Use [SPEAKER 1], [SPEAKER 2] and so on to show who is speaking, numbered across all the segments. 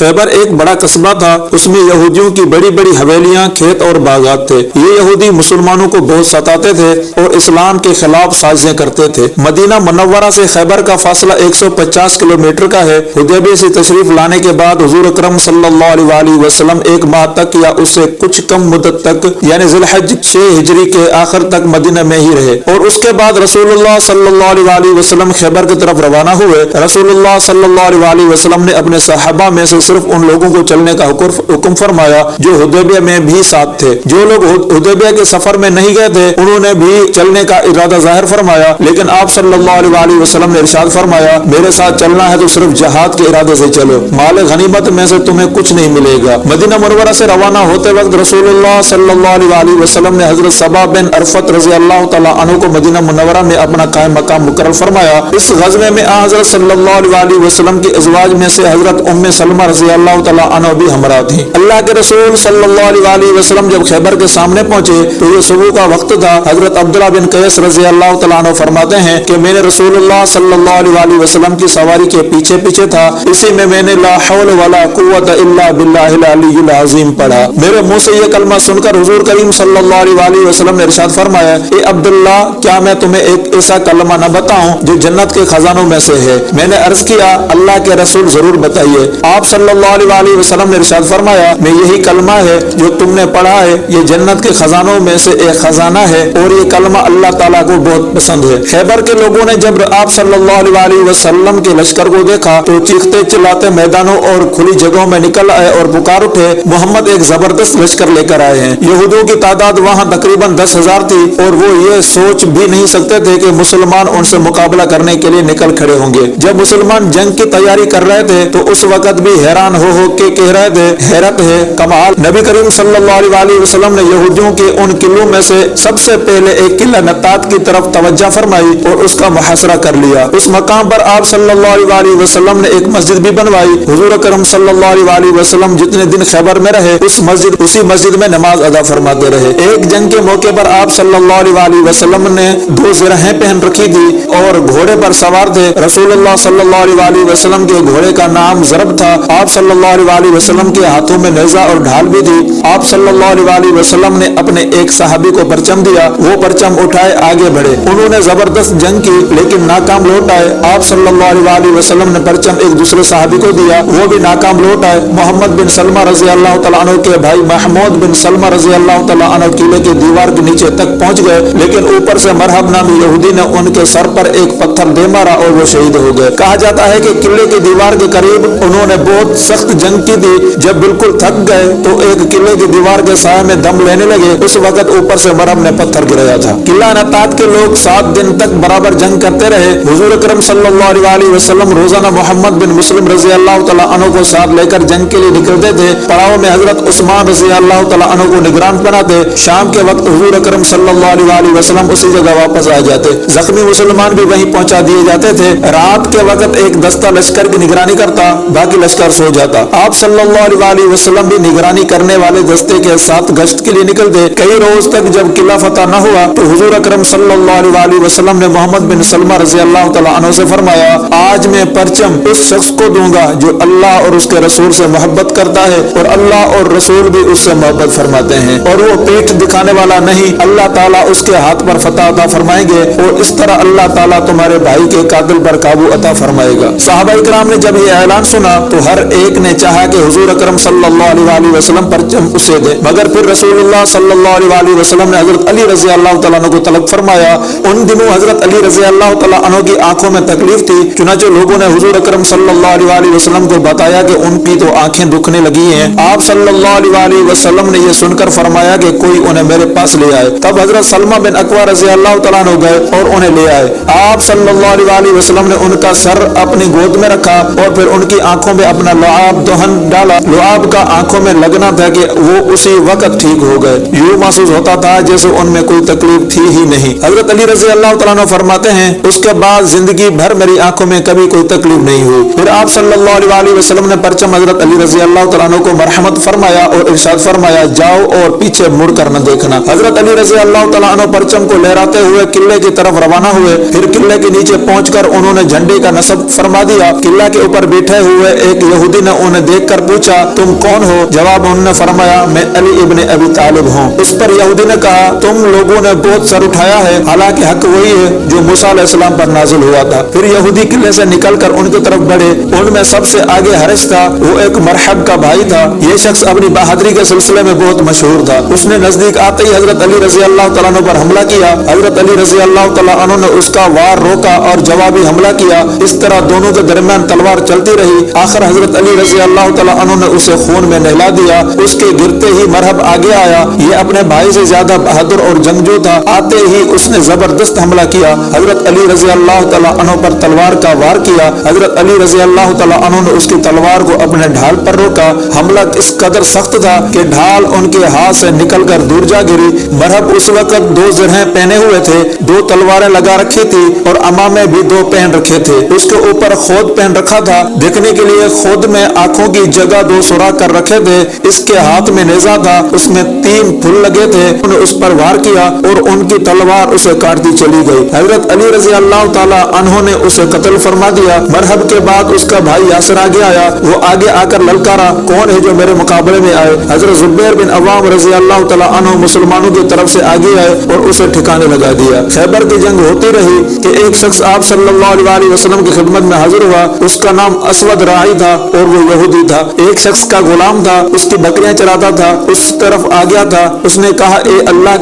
[SPEAKER 1] खैबर एक बड़ा कस्बा था, उसमें यहूदियों की बड़ी बड़ी हवेलियां, खेत और बागात थे। ये यहूदी मुसलमानों को बहुत सताते थे और इस्लाम के खिलाफ साजिशें करते थे। मदीना मुनव्वरा से खैबर का फासला 150 किलोमीटर का है। हुदैबिया से तशरीफ लाने के बाद हुजूर अकरम सल्लल्लाहु अलैहि वसल्लम एक माह तक या उससे कुछ कम मुद्दत तक यानी ज़िलहज 6 हिजरी के आखिर तक मदीना में ही रहे और उसके बाद रसूलुल्लाह सल्लल्लाहु अलैहि वसल्लम खैबर की तरफ रवाना हुए। रसूलुल्लाह सल्लल्लाहु अलैहि वसल्लम ने अपने सहाबा में से सिर्फ उन लोगों को चलने का हुक्म फरमाया जो हुदैबिया में भी साथ थे। जो लोग हुदैबिया के सफर में नहीं गए थे उन्होंने भी चलने का इरादा जाहिर फरमाया, लेकिन आप सल्लल्लाहु अलैहि वसल्लम ने इरशाद फरमाया, मेरे साथ चलना है तो सिर्फ जहाद के इरादे से चलो, माल गनीमत में से तुम्हें कुछ नहीं मिलेगा। मदीना मुनव्वरा से रवाना होते वक्त रसूलुल्लाह सल्लल्लाहु अलैहि वसल्लम ने हजरत सबा बिन अरफत रज़ी अल्लाह तआला अन्हु को मदीना मुनव्वरा में अपना कायम मकाम मुकर्रर फरमाया। इस गज़वे में हजरत सल्लल्लाहु अलैहि वसल्लम की अज़वाज में से हजरत उम्मे सलमा रज़ी अल्लाह तआला अन्हा भी हमरा थी। अल्लाह के रसूल सल्लल्लाहु अलैहि वसल्लम जब खैबर के सामने पहुंचे तो ये सुबह का वक्त था। हजरत अब्दुल्लाह बिन कैस रज़ी अल्लाह तआला अन्हु फरमाते हैं कि मैंने रसूलुल्लाह सल्लल्लाहु अलैहि वसल्लम की सवारी के पीछे पीछे था, इसी में मैंने ला हौल वला कुव्वत इल्ला बिल्लाहिल अलीयुल अज़ीम पढ़ा। मेरे मुंह से ये कलमा सुनकर हुजूर करीम सल्लल्लाहु अलैहि वसल्लम ने इरशाद फरमाया, ए अब्दुल्ला, क्या मैं तुम्हें एक ऐसा कलमा न बताऊं जो जन्नत के खजानों में से है? मैंने अर्ज किया, अल्लाह के रसूल जरूर बताइए। आप सल्लल्लाहु अलैहि वसल्लम ने इरशाद फरमाया, मैं यही कलमा है जो तुमने पढ़ा है, ये जन्नत के खजानों में से एक खजाना है और ये कलमा अल्लाह ताला को बहुत पसंद है। खैबर के लोगों ने जब आप सल्लल्लाहु अलैहि वसल्लम के लश्कर को देखा तो चीखते चिल्लाते मैदानों और खुली जगहों में निकल आए और पुकार उठे, मोहम्मद एक जबरदस्त लश्कर लेकर आए हैं। यहूदियों की तादाद वहाँ तकरीबन 10,000 थी और वो ये सोच भी नहीं सकते थे कि मुसलमान उनसे मुकाबला करने के लिए निकल खड़े होंगे। जब मुसलमान जंग की तैयारी कर रहे थे तो उस वक्त भी हैरान हो के कह रहे थे, हैरत है, कमाल। नबी करीम सल्लल्लाहु अलैहि वसल्लम ने यहूदियों के उन किलों में से सबसे पहले एक किला नतात की तरफ तवज्जो फरमाई और उसका मुहासरा कर लिया। उस मकाम पर आप सल्लल्लाहु अलैहि वसल्लम ने एक मस्जिद भी बनवाई। हुजूर अकरम सल्लल्लाहु अलैहि वसल्लम जितने दिन खैबर में रहे उसी मस्जिद में नमाज अदा फरमाते रहे। एक जंग के मौके पर आप सल्लल्लाहु अलैहि वसल्लम ने 2 ज़रहें पहन रखी थी और घोड़े पर सवार थे। रसूलुल्लाह सल्लल्लाहु अलैहि वसल्लम के घोड़े का नाम ज़रब था। आप सल्लल्लाहु अलैहि वसल्लम के हाथों में नेज़ा और ढाल भी थी। आप सल्लल्लाहु अलैहि वसल्लम ने अपने एक सहाबी को परचम दिया, वो परचम उठाए आगे बढ़े। उन्होंने जबरदस्त जंग की लेकिन नाकाम लौट आए। आप सल्लल्लाहु अलैहि वसल्लम ने परचम एक दूसरे सहाबी को दिया, वो भी नाकाम लौट आए। मोहम्मद बिन सलमा रज़ी अल्लाह तआला अन्हु के भाई महमूद बिन सलमा रज़ी अल्लाह तआला अन्हु किले की दीवार के नीचे तक पहुंच गए, लेकिन ऊपर से मरहब नामी यहूदी ने उनके सर पर एक पत्थर दे मारा और वो शहीद हो गए। कहा जाता है कि किले की दीवार के करीब उन्होंने बहुत सख्त जंग की थी। जब बिल्कुल थक गए तो एक किले की दीवार के साए में दम लेने लगे। उस वक्त ऊपर से मरहब ने पत्थर गिराया था। किला नतात के लोग 7 दिन तक बराबर जंग करते रहे। हुजूर अकरम सल्लल्लाहु अलैहि वसल्लम रोजाना मोहम्मद बिन मुस्लिम रज़ी अल्लाह तआला अन्हु को साथ लेकर जंग के लिए निकलते थे। पड़ाव में हजरत उस्मान रज़ी अल्लाह तआला अन्हु को निगरान बनाते। शाम के वक्त हुजूर अकरम सल्लल्लाहु अलैहि वसल्लम उसी जगह वापस आ जाते। जख्मी मुसलमान भी वहीं पहुंचा दिए जाते थे। रात के वक्त एक दस्ता लश्कर की निगरानी करता, बाकी लश्कर सो जाता। आप सल्लल्लाहु अलैहि वसल्लम भी निगरानी करने वाले दस्ते के साथ गश्त के लिए निकलते। कई रोज तक जब किला फतह न हुआ तो हुजूर अकरम सल्लल्लाहु अलैहि वसल्लम ने मोहम्मद बिन सलमा रज़ी अल्लाह तआला अन्हु से फरमाया, आज मैं परचम उस शख्स को दूंगा जो अल्लाह और उसके रसूल से मोहब्बत करता है और अल्लाह और रसूल भी उससे मोहब्बत फरमाते हैं, और वो पीठ दिखाने वाला नहीं, अल्लाह ताला उसके हाथ पर फतह अता फरमाएंगे और इस तरह अल्लाह ताला तुम्हारे भाई के कातिल पर काबू अता फरमाएगा। सहाबा इकराम ने जब ये ऐलान सुना तो हर एक ने चाहा कि हुजूर अकरम सल्लल्लाहु अलैहि वसल्लम परचम उसे दे, मगर फिर रसूलुल्लाह सल्लल्लाहु अलैहि वसल्लम ने हजरत अली रज़ी अल्लाह तआला अन्हु को तलब फरमाया। उन दिनों हजरत अली रज़ी अल्लाह तआला अन्हु की आंखों में तकलीफ थी। चुनांचे लोगों ने हुजूर अकरम सल्लल्लाहु अलैहि वसल्लम को बताया कि उनकी तो आंखें दुखने लगी हैं। आप सल्लल्लाहु अलैहि वसल्लम ने यह सुनकर फरमाया कि कोई उन्हें मेरे पास ले आए। तब हजरत सलमा बिन अकवा रज़ी अल्लाह तआला अन्हु गए और उन्हें ले आए। आप सल्लल्लाहु अलैहि वसल्लम ने उनका सर अपनी गोद में रखा और फिर उनकी आंखों में अपना लुआब दोहन डाला। लुआब का आंखों में लगना था कि वो उसी वक्त ठीक हो गए। यूं महसूस होता था जैसे उनमें कोई तकलीफ थी ही नहीं। हजरत अली रज़ी अल्लाह तआला अन्हु फरमाते हैं, उसके बाद जिंदगी भर मेरी आंखों में कभी कोई तकलीफ नहीं हुई। फिर आप सल्लल्लाहु अलैहि वसल्लम ने परचम हजरत अली रज़ी अल्लाह तआला अन्हु को मरहमत फरमाया और इरशाद फरमाया, जाओ और पीछे मुड़ कर न देखना। हजरत अली रज़ी अल्लाह तआला अन्हु परचम को लहराते हुए किले की तरफ रवाना हुए। फिर किले के नीचे पहुंचकर उन्होंने झंडे का नस्ब फरमा दिया। किला के ऊपर बैठे हुए एक یہودی نے انہیں دیکھ کر پوچھا تم کون ہو؟ جواب انہوں نے فرمایا میں علی ابن ابی طالب ہوں۔ اس پر یہودی نے کہا تم لوگوں نے بہت سر اٹھایا ہے، حالانکہ حق وہی ہے جو موسیٰ علیہ السلام پر نازل ہوا تھا۔ پھر یہودی قلعے سے نکل کر ان کی طرف بڑھے، ان میں سب سے آگے حارث تھا، وہ ایک مرحب کا بھائی تھا۔ یہ شخص اپنی بہادری کے سلسلے میں بہت مشہور تھا۔ اس نے نزدیک آتے ہی حضرت علی رضی اللہ تعالیٰ عنہ پر حملہ کیا۔ حضرت علی رضی اللہ تعالیٰ عنہ نے اس کا وار روکا اور جوابی حملہ کیا۔ اس طرح دونوں کے درمیان تلوار چلتی رہی۔ آخر حضرت علی رضی اللہ تعالیٰ عنہ نے اسے خون میں نہلا دیا۔ اس کے گرتے ہی مرحب آگے آیا، یہ اپنے بھائی سے زیادہ بہادر اور جنگجو تھا۔ آتے ہی اس نے زبردست حملہ کیا، حضرت علی رضی اللہ تعالیٰ عنہ پر تلوار کا وار کیا۔ حضرت علی رضی اللہ تعالیٰ عنہ نے اس کی تلوار کو اپنے ڈھال پر روکا۔ حملہ اس قدر سخت تھا کہ ڈھال ان کے ہاتھ سے نکل کر دور جا گری۔ مرحب اس وقت 2 زرہیں پہنے ہوئے تھے، 2 تلواریں لگا رکھی تھی اور امامے بھی 2 پہن رکھے تھے۔ اس کے اوپر خود پہن رکھا تھا، دیکھنے کے لیے خود میں آنکھوں کی جگہ 2 سوراخ کر رکھے تھے۔ اس کے ہاتھ میں نیزہ تھا، اس میں 3 پھول لگے تھے۔ انہوں نے اس پر وار کیا اور ان کی تلوار اسے کاٹتی چلی گئی۔ حضرت علی رضی اللہ تعالیٰ عنہ نے اسے قتل فرما دیا۔ مرحب کے بعد اس کا بھائی یاسر آگے آیا، وہ آگے آ کر للکارا کون ہے جو میرے مقابلے میں آئے؟ حضرت زبیر بن عوام رضی اللہ تعالیٰ عنہ مسلمانوں کی طرف سے آگے آئے اور اسے ٹھکانے لگا دیا۔ خیبر کی جنگ ہوتی رہی کہ ایک شخص آپ صلی اللہ علیہ وسلم کی خدمت میں حاضر ہوا۔ اس کا نام اسود راعی تھا اور وہ یہودی تھا۔ ایک شخص کا غلام تھا، اس کی بکریاں چراتا تھا، اس طرف آ گیا تھا۔ اس نے کہا اے اللہ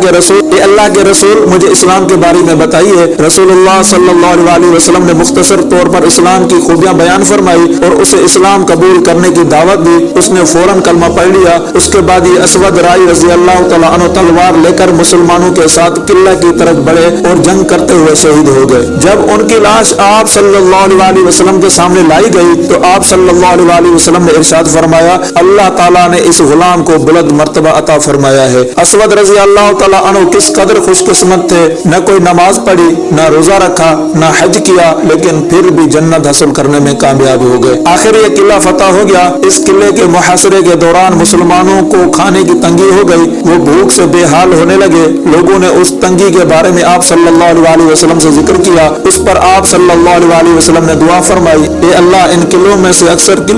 [SPEAKER 1] کے رسول مجھے اسلام کے بارے میں بتائیے۔ رسول اللہ صلی اللہ علیہ وسلم نے مختصر طور پر اسلام کی خوبیاں بیان فرمائی اور اسے اسلام قبول کرنے کی دعوت دی۔ اس نے فوراً کلمہ پڑھ لیا۔ اس کے بعد یہ اسود راعی رضی اللہ تعالیٰ عنہ تلوار لے کر مسلمانوں کے ساتھ قلعہ کی طرف بڑھے اور جنگ کرتے ہوئے شہید ہو گئے۔ جب ان کی لاش آپ صلی اللہ علیہ وسلم کے سامنے لائی گئی تو آپ صلی اللہ علیہ وسلم نے ارشاد فرمایا اللہ تعالیٰ نے اس غلام کو بلند مرتبہ عطا فرمایا ہے۔ اسود رضی اللہ تعالیٰ عنہ کس قدر خوش قسمت تھے، نہ کوئی نماز پڑھی، نہ روزہ رکھا، نہ حج کیا، لیکن پھر بھی جنت حاصل کرنے میں کامیاب ہو گئے۔ آخر یہ قلعہ فتح ہو گیا۔ اس قلعے کے محاصرے کے دوران مسلمانوں کو کھانے کی تنگی ہو گئی، وہ بھوک سے بے حال ہونے لگے۔ لوگوں نے اس تنگی کے بارے میں آپ صلی اللہ علیہ وسلم سے ذکر کیا۔ اس پر آپ صلی اللہ علیہ وسلم نے دعا فرمائی اے اللہ ان قلعوں میں سے اکثر